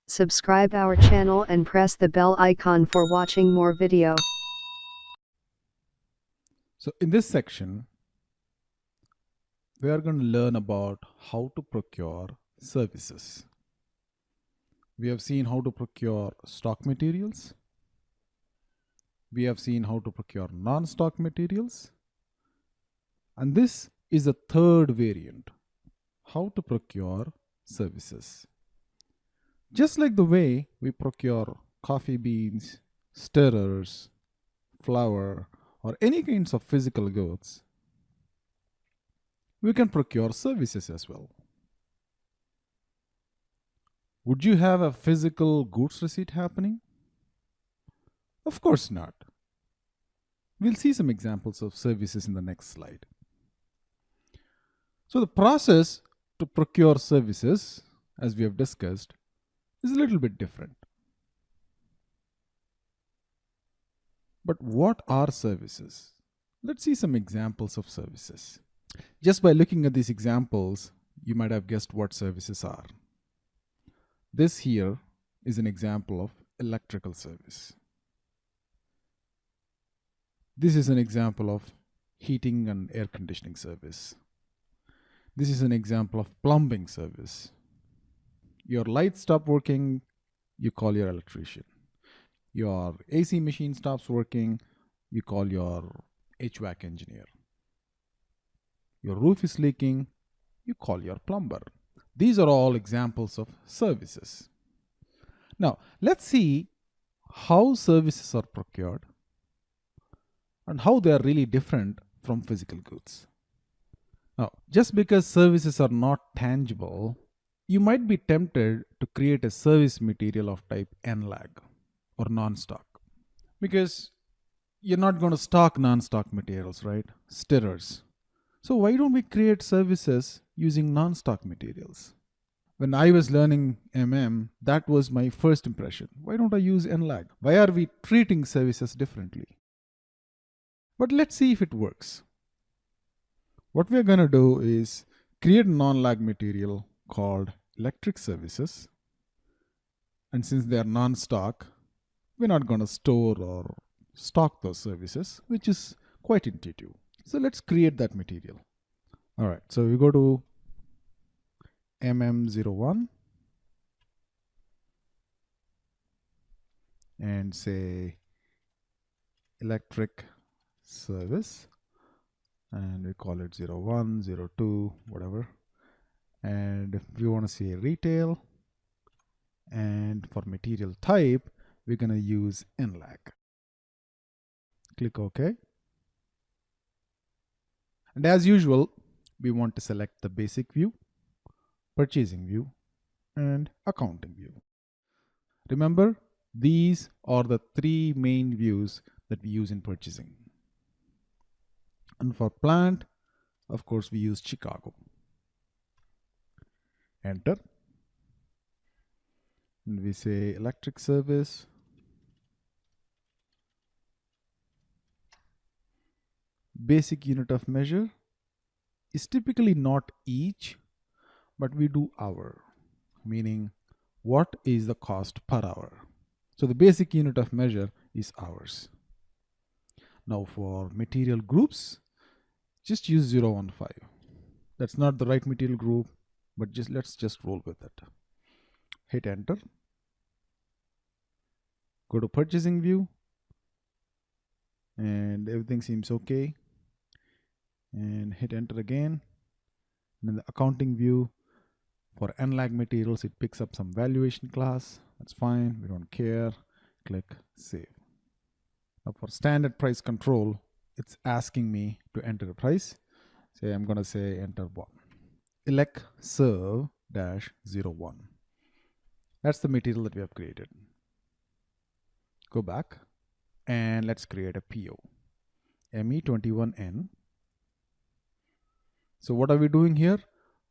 Subscribe our channel and press the bell icon for watching more video. So in this section, we are going to learn about how to procure services. We have seen how to procure stock materials. We have seen how to procure non-stock materials. And this is a third variant, how to procure services. Just like the way we procure coffee beans, stirrers, flour, or any kinds of physical goods, we can procure services as well. Would you have a physical goods receipt happening? Of course not. We'll see some examples of services in the next slide. So the process to procure services, as we have discussed, is a little bit different. But what are services? Let's see some examples of services. Just by looking at these examples, you might have guessed what services are. This here is an example of electrical service. This is an example of heating and air conditioning service. This is an example of plumbing service. Your lights stop working, you call your electrician. Your AC machine stops working, you call your HVAC engineer. Your roof is leaking, you call your plumber. These are all examples of services. Now, let's see how services are procured and how they are really different from physical goods. Now, just because services are not tangible, you might be tempted to create a service material of type NLAG or non-stock, because you're not going to stock non-stock materials, right? Stirrers. So why don't we create services using non-stock materials? When I was learning that was my first impression. Why don't I use NLAG? Why are we treating services differently? But let's see if it works. What we're going to do is create a non-lag material called electric services. And since they are non-stock, we're not going to store or stock those services, which is quite intuitive. So let's create that material. All right, so we go to MM01 and say electric service, and we call it 01, 02, whatever. And we want to say retail, and for material type, we're going to use NLAG. Click OK. And as usual, we want to select the basic view, purchasing view, and accounting view. Remember, these are the three main views that we use in purchasing. And for plant, of course, we use Chicago. Enter. And we say electric service. Basic unit of measure is typically not each, but we do hour, meaning what is the cost per hour. So the basic unit of measure is hours. Now for material groups, just use 015. That's not the right material group, but let's just roll with it. Hit enter. Go to purchasing view, and everything seems okay. And hit enter again. And in the accounting view, for NLAG materials, it picks up some valuation class. That's fine, we don't care. Click save. Now for standard price control, it's asking me to enter a price. Say I'm going to say enter 1. Elect serve -01. That's the material that we have created. Go back and let's create a PO. ME21N. So what are we doing here?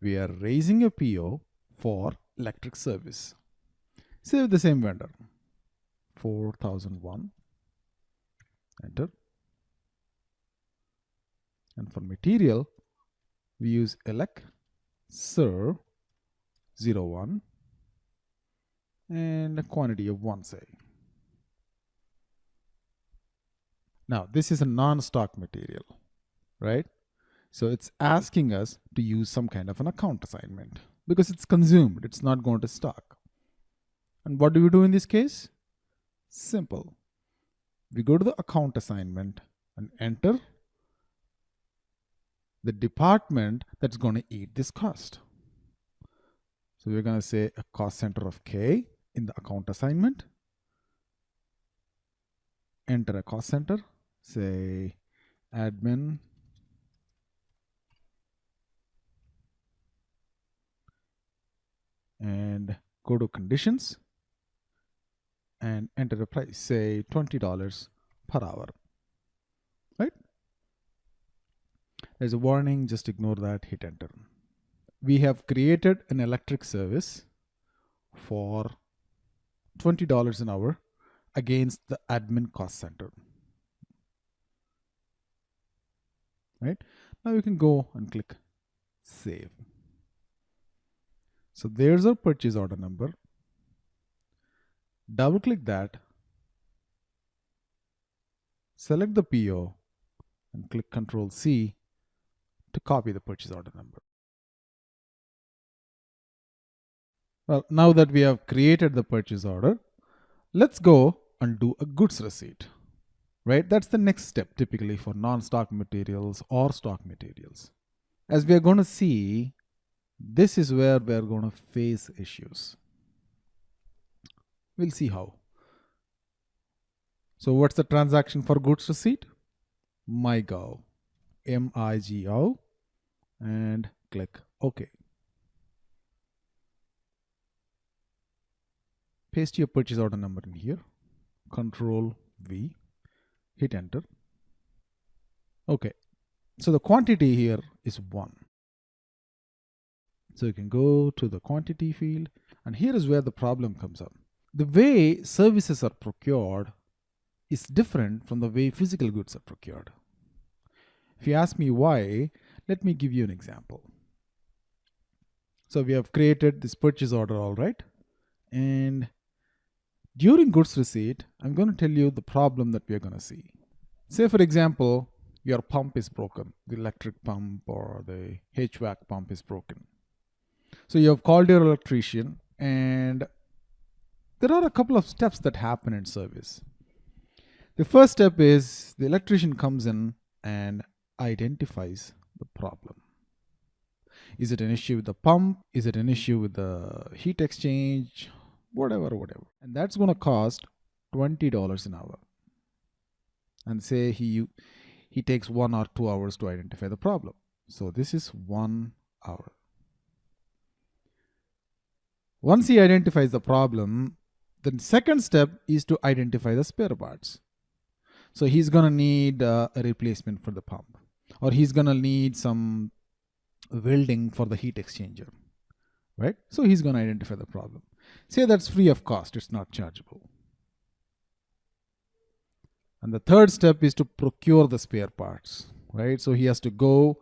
We are raising a PO for electric service. Save the same vendor. 4001. Enter. And for material, we use elect serve 01. and a quantity of 1, say. Now, this is a non-stock material, right? So it's asking us to use some kind of an account assignment because it's consumed, it's not going to stock. And what do we do in this case? Simple. We go to the account assignment and enter the department that's going to eat this cost. So we're going to say a cost center of K in the account assignment. Enter a cost center, say admin and go to conditions and enter a price, say $20 per hour, right? There's a warning, just ignore that, hit enter. We have created an electric service for $20 an hour against the admin cost center, right? Now you can go and click save. So there's our purchase order number. Double click that, select the PO and click Ctrl C to copy the purchase order number. Well, now that we have created the purchase order, let's go and do a goods receipt, right? That's the next step typically for non-stock materials or stock materials. As we are going to see, this is where we're going to face issues. We'll see how. So what's the transaction for goods receipt? MIGO, MIGO, and click OK. Paste your purchase order number in here, Ctrl V, hit enter. Okay, so the quantity here is 1. So you can go to the quantity field, and here is where the problem comes up. The way services are procured is different from the way physical goods are procured. If you ask me why, let me give you an example. So we have created this purchase order, all right, and during goods receipt, I'm going to tell you the problem that we are going to see. Say, for example, your pump is broken, the electric pump or the HVAC pump is broken. So you have called your electrician, and there are a couple of steps that happen in service. The first step is the electrician comes in and identifies the problem. Is it an issue with the pump? Is it an issue with the heat exchange? Whatever. And that's going to cost $20 an hour. And say he takes 1 or 2 hours to identify the problem. So this is 1 hour. Once he identifies the problem, the second step is to identify the spare parts. So he's going to need a replacement for the pump, or he's going to need some welding for the heat exchanger, right? So he's going to identify the problem. Say that's free of cost, it's not chargeable. And the third step is to procure the spare parts, right? So he has to go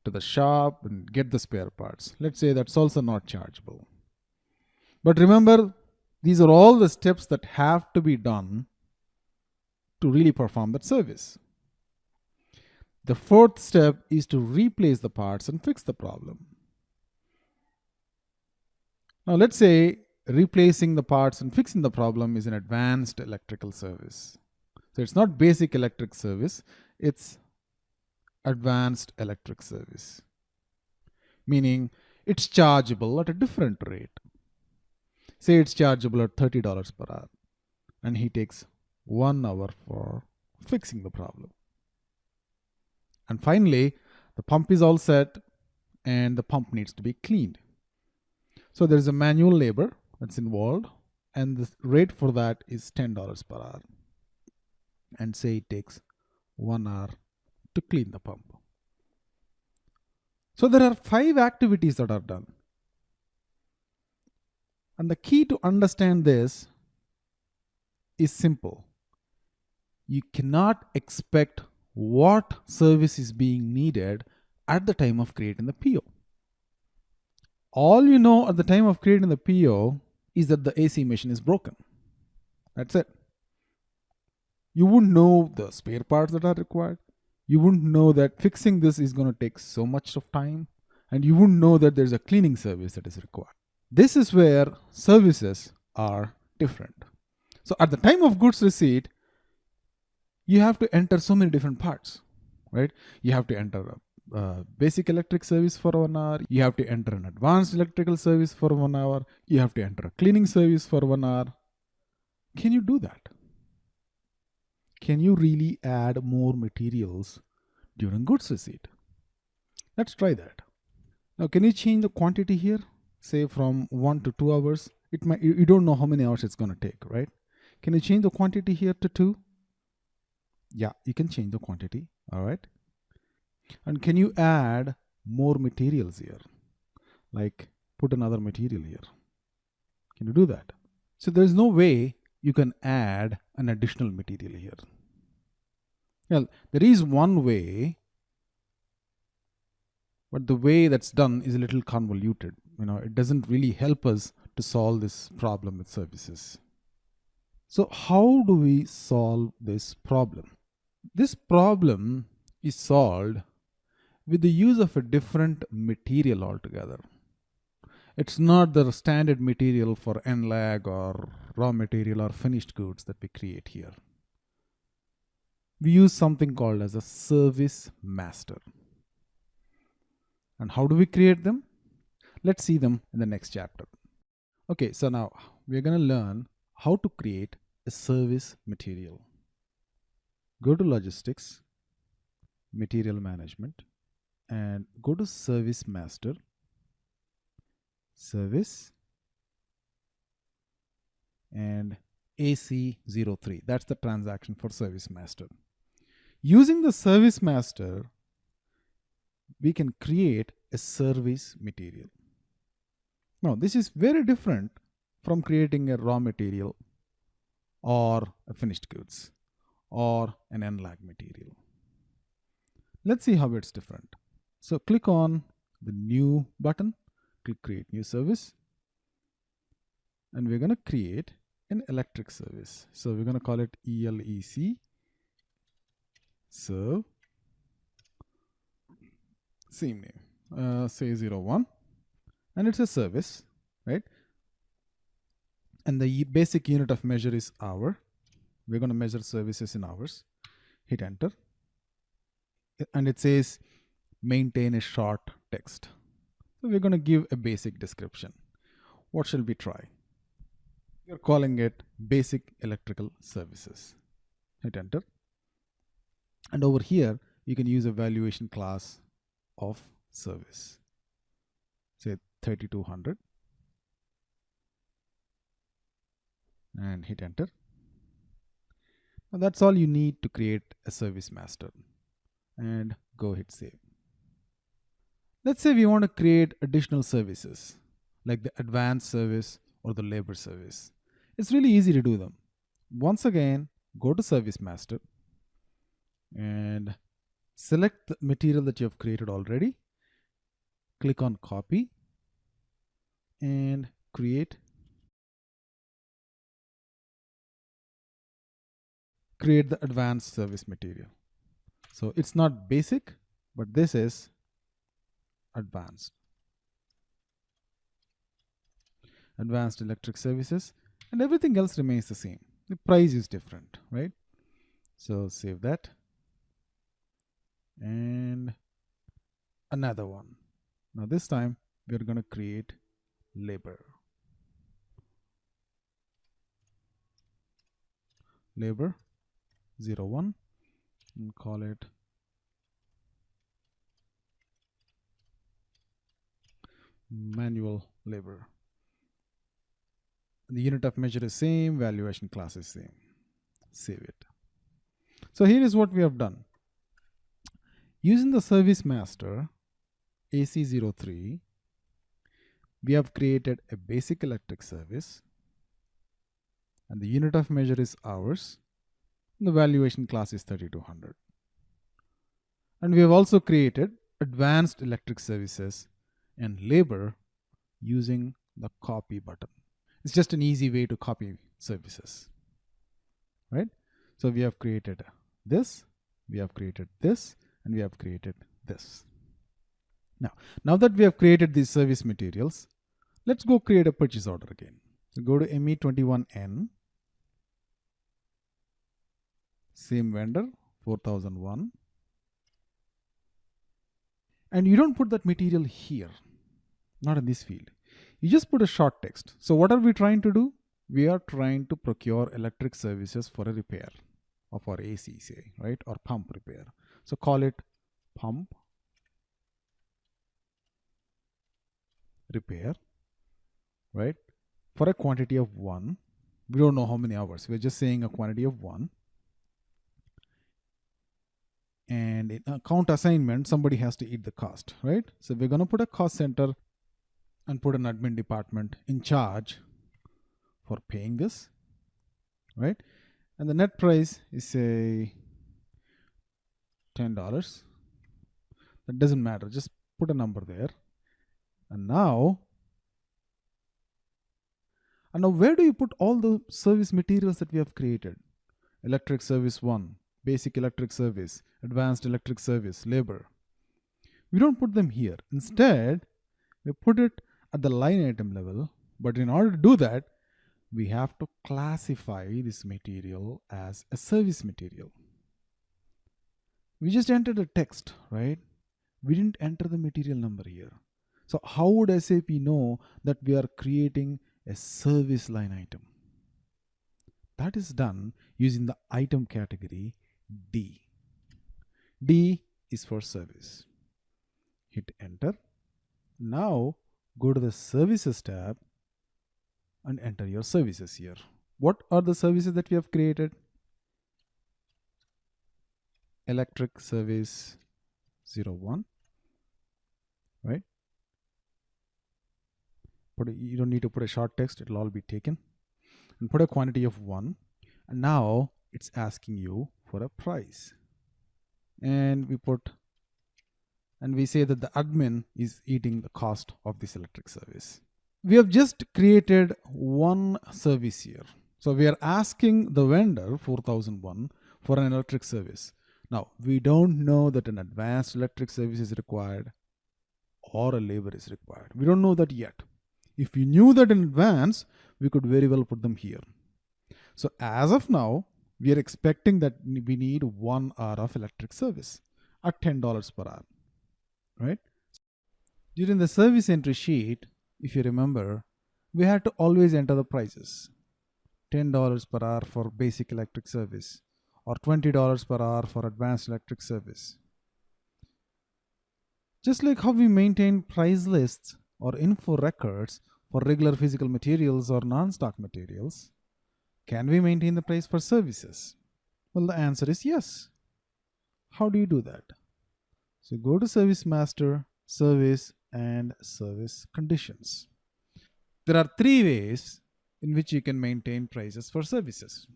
to the shop and get the spare parts. Let's say that's also not chargeable. But remember, these are all the steps that have to be done to really perform that service. The fourth step is to replace the parts and fix the problem. Now let's say replacing the parts and fixing the problem is an advanced electrical service. So it's not basic electric service, it's advanced electric service. Meaning it's chargeable at a different rate. Say it's chargeable at $30 per hour, and he takes 1 hour for fixing the problem. And finally, the pump is all set and the pump needs to be cleaned. So there's a manual labor that's involved, and the rate for that is $10 per hour. And say it takes 1 hour to clean the pump. So there are 5 activities that are done. And the key to understand this is simple. You cannot expect what service is being needed at the time of creating the PO. All you know at the time of creating the PO is that the AC machine is broken. That's it. You wouldn't know the spare parts that are required. You wouldn't know that fixing this is going to take so much of time. And you wouldn't know that there's a cleaning service that is required. This is where services are different. So at the time of goods receipt, you have to enter so many different parts, right? You have to enter a basic electric service for 1 hour. You have to enter an advanced electrical service for 1 hour. You have to enter a cleaning service for 1 hour. Can you do that? Can you really add more materials during goods receipt? Let's try that. Now, can you change the quantity here? Say from 1 to 2 hours. You don't know how many hours it's going to take, right? Can you change the quantity here to 2? Yeah, you can change the quantity. All right. And can you add more materials here? Like put another material here. Can you do that? So there's no way you can add an additional material here. Well, there is one way, but the way that's done is a little convoluted. It doesn't really help us to solve this problem with services. So how do we solve this problem? This problem is solved with the use of a different material altogether. It's not the standard material for NLAG or raw material or finished goods that we create here. We use something called as a service master. And how do we create them? Let's see them in the next chapter. Okay, so now we're going to learn how to create a service material. Go to logistics, material management, and go to service master, service, and AC03. That's the transaction for service master. Using the service master, we can create a service material. Now, this is very different from creating a raw material or a finished goods or an NLAG material. Let's see how it's different. So click on the new button, click create new service, and we're going to create an electric service. So we're going to call it ELEC serve, same name, say 01, and it's a service, right? And the basic unit of measure is hour. We're going to measure services in hours. Hit enter, and it says maintain a short text. So we're going to give a basic description. What shall we try? We're calling it basic electrical services. Hit enter. And over here, you can use a valuation class of service. Say 3200. And hit enter. Now that's all you need to create a service master. And go hit save. Let's say we want to create additional services like the advanced service or the labor service. It's really easy to do them. Once again, go to service master and select the material that you have created already. Click on copy and create the advanced service material. So it's not basic, but this is advanced electric services, and everything else remains the same. The price is different, right? So save that. And another one. Now this time we're going to create labor. Labor 01 and call it manual labor. The unit of measure is same, valuation class is same. Save it. So here is what we have done. Using the service master AC03, we have created a basic electric service, and the unit of measure is hours, and the valuation class is 3200. And we have also created advanced electric services and labor using the copy button. It's just an easy way to copy services, right? So we have created this, we have created this, and we have created this. Now that we have created these service materials, let's go create a purchase order again. So go to ME21N, same vendor, 4001. And you don't put that material here, not in this field. You just put a short text. So what are we trying to do? We are trying to procure electric services for a repair of our AC, say, right? Or pump repair. So call it pump repair, right? For a quantity of 1. We don't know how many hours. We're just saying a quantity of 1. And in account assignment, somebody has to eat the cost, right? So we're going to put a cost center and put an admin department in charge for paying this, right? And the net price is, say, $10. That doesn't matter. Just put a number there. And now where do you put all the service materials that we have created? Electric service 1, basic electric service, advanced electric service, labor. We don't put them here. Instead, we put it at the line item level. But in order to do that, we have to classify this material as a service material. We just entered a text, right? We didn't enter the material number here. So how would SAP know that we are creating a service line item? That is done using the item category D. D is for service. Hit enter. Now go to the services tab and enter your services here. What are the services that we have created? Electric service 01, right? You don't need to put a short text, it'll all be taken. And put a quantity of 1. And now it's asking you for a price. And we say that the admin is eating the cost of this electric service. We have just created one service here. So we are asking the vendor 4001 for an electric service. Now we don't know that an advanced electric service is required or a labor is required. We don't know that yet. If we knew that in advance, we could very well put them here. So as of now, we are expecting that we need 1 hour of electric service at $10 per hour, right? During the service entry sheet, if you remember, we had to always enter the prices. $10 per hour for basic electric service or $20 per hour for advanced electric service. Just like how we maintain price lists or info records for regular physical materials or non-stock materials, can we maintain the price for services? Well, the answer is yes. How do you do that? So go to Service Master, Service, and Service Conditions. There are 3 ways in which you can maintain prices for services.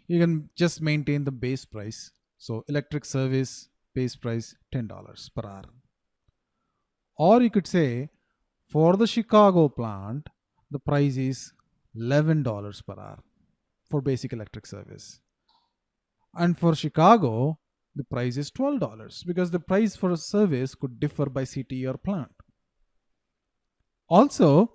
You can just maintain the base price. So electric service, base price $10 per hour. Or you could say, for the Chicago plant, the price is $11 per hour for basic electric service. And for Chicago, the price is $12 because the price for a service could differ by city or plant. Also,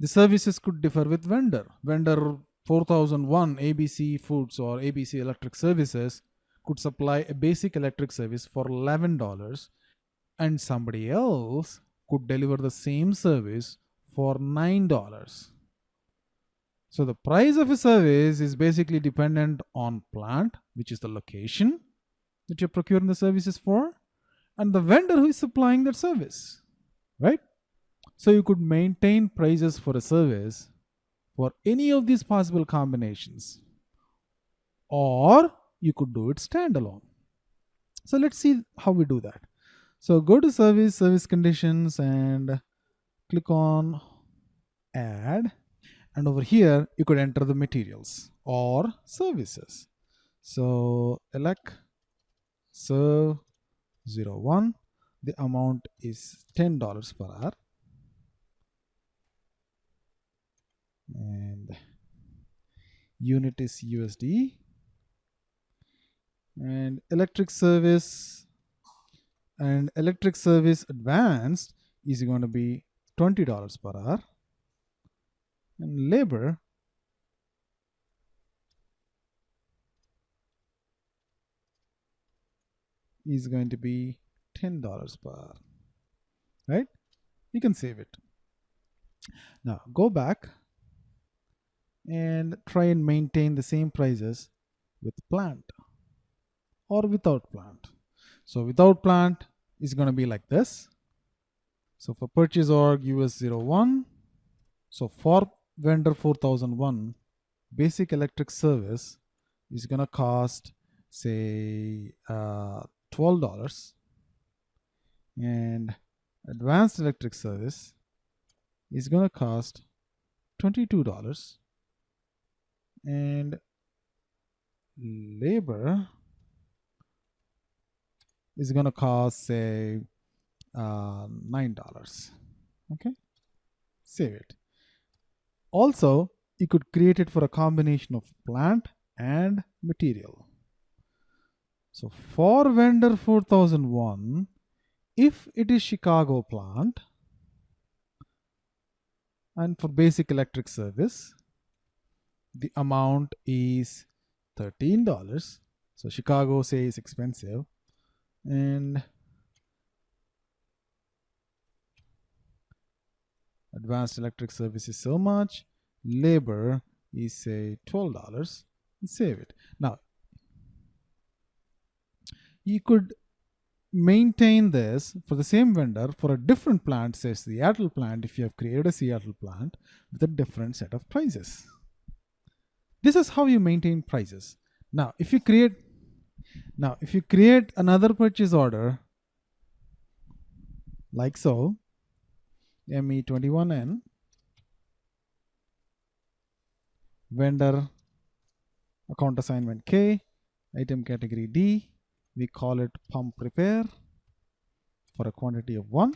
the services could differ with vendor. Vendor 4001 ABC Foods or ABC Electric Services could supply a basic electric service for $11 and somebody else could deliver the same service for $9. So the price of a service is basically dependent on plant, which is the location that you're procuring the services for, and the vendor who is supplying that service, right? So you could maintain prices for a service for any of these possible combinations, or you could do it standalone. So let's see how we do that. So go to Service, Service Conditions, and click on Add. And over here, you could enter the materials or services. So elect serve 01. The amount is $10 per hour. and unit is USD, and electric service advanced is going to be $20 per hour, and labor is going to be $10 per hour, right? You can save it. Now go back and try and maintain the same prices with plant or without plant. So without plant is going to be like this. So for purchase org US01, so for vendor 4001, basic electric service is going to cost say $12, and advanced electric service is going to cost $22, and labor is going to cost say $9. Okay, save it. Also, you could create it for a combination of plant and material. So for vendor 4001, if it is Chicago plant, and for basic electric service, the amount is $13. So Chicago say is expensive, and advanced electric service is so much, labor is say $12, and save it. Now you could maintain this for the same vendor for a different plant, say Seattle plant, if you have created a Seattle plant with a different set of prices. This is how you maintain prices. Now if you create another purchase order like so, ME21N, vendor account assignment K, item category D, we call it pump repair for a quantity of 1,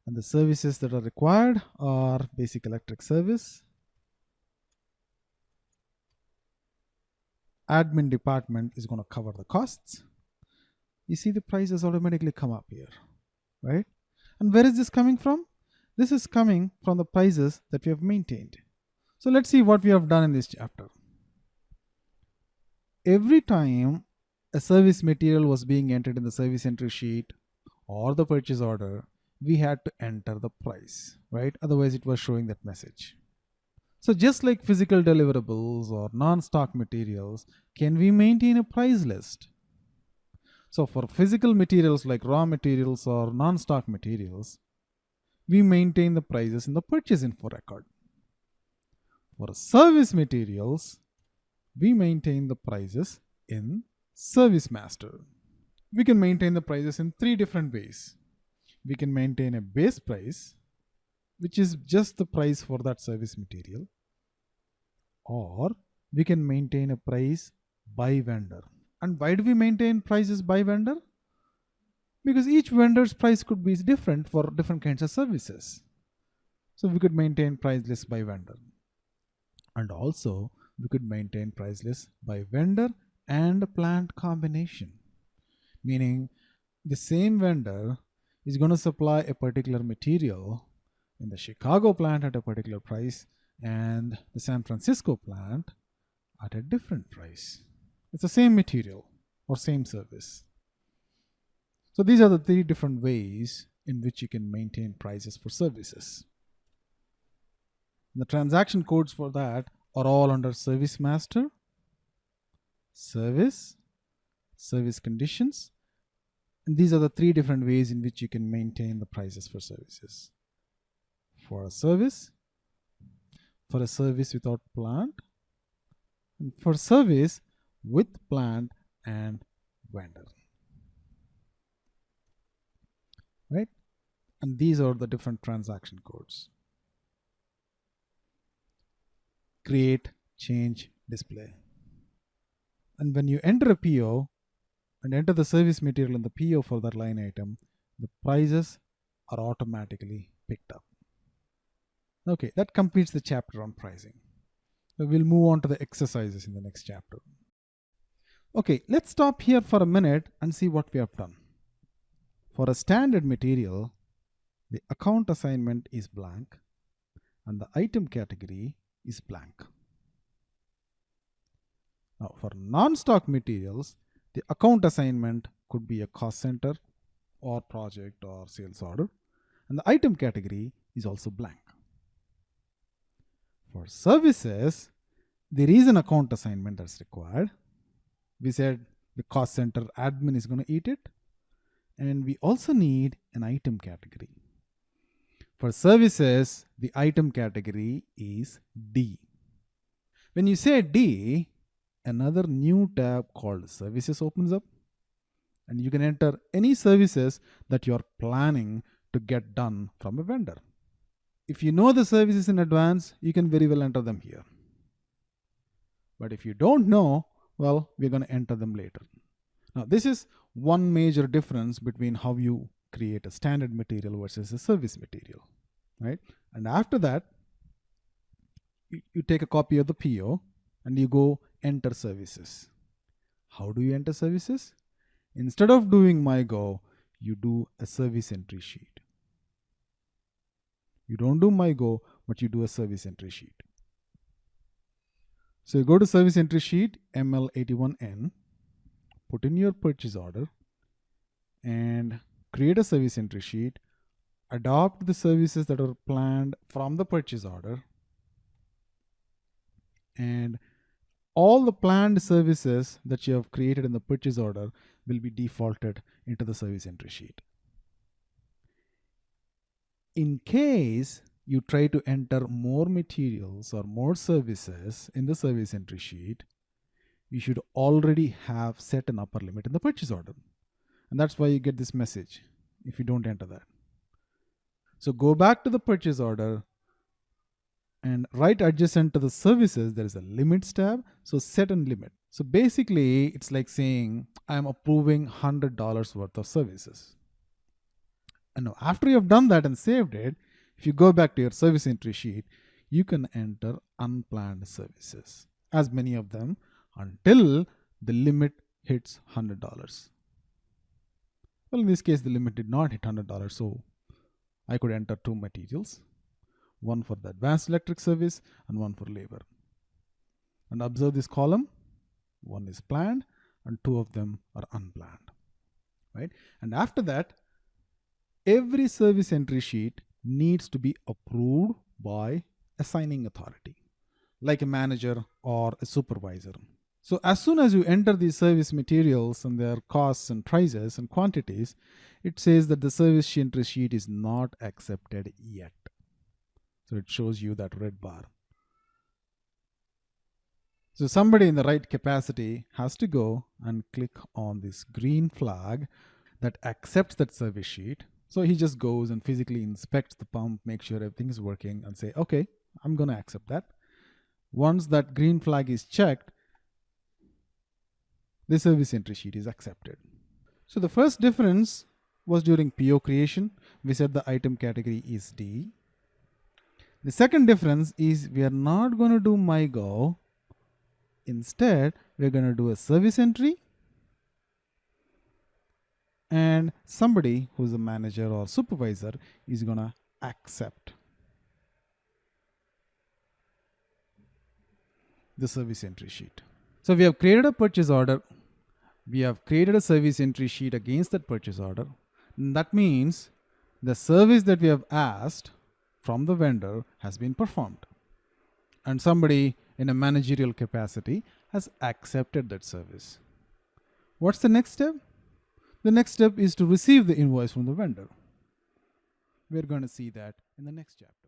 and the services that are required are basic electric service, admin department is going to cover the costs. You see the prices automatically come up here, right? And where is this coming from? This is coming from the prices that we have maintained. So let's see what we have done in this chapter. Every time a service material was being entered in the service entry sheet or the purchase order, we had to enter the price, right? Otherwise it was showing that message. So just like physical deliverables or non-stock materials, can we maintain a price list? So for physical materials like raw materials or non-stock materials, we maintain the prices in the purchase info record. For service materials, we maintain the prices in Service Master. We can maintain the prices in 3 different ways. We can maintain a base price, which is just the price for that service material, or we can maintain a price by vendor. And why do we maintain prices by vendor? Because each vendor's price could be different for different kinds of services. So we could maintain price list by vendor. And also we could maintain price list by vendor and plant combination. Meaning the same vendor is going to supply a particular material in the Chicago plant at a particular price and the San Francisco plant at a different price. It's the same material or same service. So these are the 3 different ways in which you can maintain prices for services. The transaction codes for that are all under Service Master, Service, Service Conditions, and these are the 3 different ways in which you can maintain the prices for services. For a service without plant, and for service with plant and vendor. Right? And these are the different transaction codes. Create, change, display. And when you enter a PO and enter the service material in the PO for that line item, the prices are automatically picked up. Okay, that completes the chapter on pricing. So we'll move on to the exercises in the next chapter. Okay, let's stop here for a minute and see what we have done. For a standard material, the account assignment is blank and the item category is blank. Now, for non-stock materials, the account assignment could be a cost center or project or sales order, and the item category is also blank. For services, there is an account assignment that's required. We said the cost center admin is going to eat it, and we also need an item category. For services, the item category is D. When you say D, another new tab called services opens up, and you can enter any services that you're planning to get done from a vendor. If you know the services in advance, you can very well enter them here. But if you don't know, well, we're going to enter them later. Now, this is one major difference between how you create a standard material versus a service material, right? And after that, you take a copy of the PO and you go enter services. How do you enter services? Instead of doing MyGo, you do a service entry sheet. You don't do MyGo, but you do a service entry sheet. So you go to service entry sheet, ML81N, put in your purchase order, and create a service entry sheet, adopt the services that are planned from the purchase order, and all the planned services that you have created in the purchase order will be defaulted into the service entry sheet. In case you try to enter more materials or more services in the service entry sheet, you should already have set an upper limit in the purchase order. And that's why you get this message if you don't enter that. So go back to the purchase order, and right adjacent to the services, there is a limits tab. So set and limit. So basically, it's like saying, I'm approving $100 worth of services. And now after you have done that and saved it, if you go back to your service entry sheet, you can enter unplanned services, as many of them, until the limit hits $100. Well, in this case, the limit did not hit $100, so I could enter two materials, one for the advanced electric service and one for labor. And observe this column, one is planned and two of them are unplanned, right? And after that, every service entry sheet needs to be approved by a signing authority, like a manager or a supervisor. So as soon as you enter these service materials and their costs and prices and quantities, it says that the service entry sheet is not accepted yet. So it shows you that red bar. So somebody in the right capacity has to go and click on this green flag that accepts that service sheet. So he just goes and physically inspects the pump, make sure everything is working, and say, okay, I'm going to accept that. Once that green flag is checked, the service entry sheet is accepted. So the first difference was during PO creation. We said the item category is D. The second difference is we are not going to do MyGo. Instead, we're going to do a service entry, and somebody who's a manager or supervisor is going to accept the service entry sheet. So we have created a purchase order. We have created a service entry sheet against that purchase order. And that means the service that we have asked from the vendor has been performed. And somebody in a managerial capacity has accepted that service. What's the next step? The next step is to receive the invoice from the vendor. We're going to see that in the next chapter.